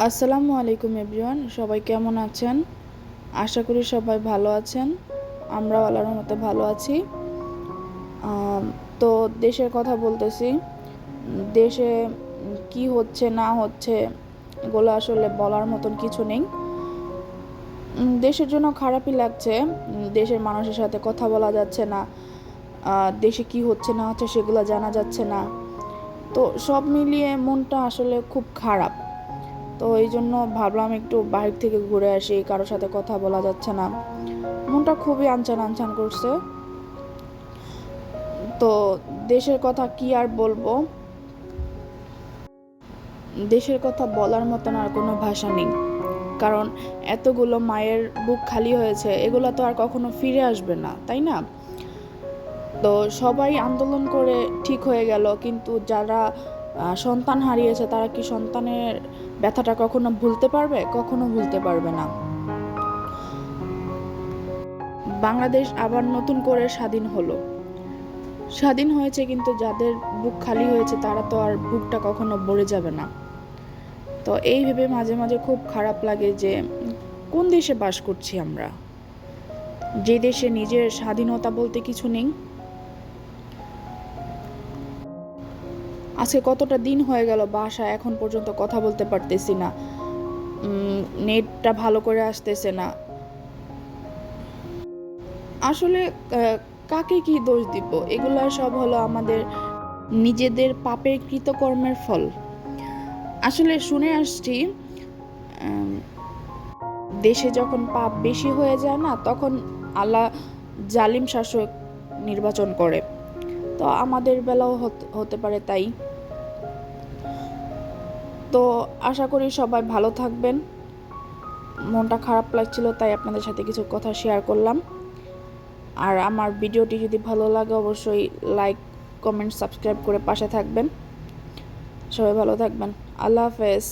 আসসালামু আলাইকুম এভরিওয়ান, সবাই কেমন আছেন? আশা করি সবাই ভালো আছেন। আমরাও আল্লাহর রহমতে ভালো আছি। তো দেশের কথা বলতেছি। দেশে কি হচ্ছে না হচ্ছে এগুলো আসলে বলার মতন কিছু নেই। দেশের জন্য খারাপই লাগছে। দেশের মানুষের সাথে কথা বলা যাচ্ছে না, দেশে কি হচ্ছে না হচ্ছে সেগুলো জানা যাচ্ছে না। তো সব মিলিয়ে মনটা আসলে খুব খারাপ। তো এই জন্য ভাবলাম একটু বাইরে থেকে ঘুরে আসি, কারোর সাথে কথা বলা যাচ্ছে না, মনটা খুবই আনচান আনচান করছে। তো দেশের কথা কি আর বলবো, দেশের কথা বলার মতন আর কোনো ভাষা নেই। কারণ এতগুলো মায়ের বুক খালি হয়েছে, এগুলো তো আর কখনো ফিরে আসবে না, তাই না? তো সবাই আন্দোলন করে ঠিক হয়ে গেল, কিন্তু যারা সন্তান হারিয়েছে তারা কি সন্তানের ব্যথাটা কখনো ভুলতে পারবে? কখনো ভুলতে পারবে না। বাংলাদেশ আবার নতুন করে স্বাধীন হলো। স্বাধীন হয়েছে, কিন্তু যাদের বুক খালি হয়েছে তারা তো আর বুকটা কখনো ভরে যাবে না। তো এই ভেবে মাঝে মাঝে খুব খারাপ লাগে যে কোন দেশে বাস করছি আমরা, যে দেশে নিজের স্বাধীনতা বলতে কিছু নেই। আজকে কতটা দিন হয়ে গেল বাসায় এখন পর্যন্ত কথা বলতে পারতেছি না, নেটটা ভালো করে আসতেছে না। আসলে কাকে কি দোষ দিব? এগুলা সব হলো আমাদের নিজেদের পাপের কৃতকর্মের ফল। আসলে শুনে আসছি, দেশে যখন পাপ বেশি হয়ে যায় না, তখন আল্লাহ জালিম শাসক নির্বাচন করে। তো আমাদের বেলাও হতে পারে তাই। তো আশা করি সবাই ভালো থাকবেন। মনটা খারাপ লাগছিল, তাই আপনাদের সাথে কিছু কথা শেয়ার করলাম। আর আমার ভিডিওটি যদি ভালো লাগে অবশ্যই লাইক, কমেন্ট, সাবস্ক্রাইব করে পাশে থাকবেন। সবাই ভালো থাকবেন। আল্লাহ হাফেজ।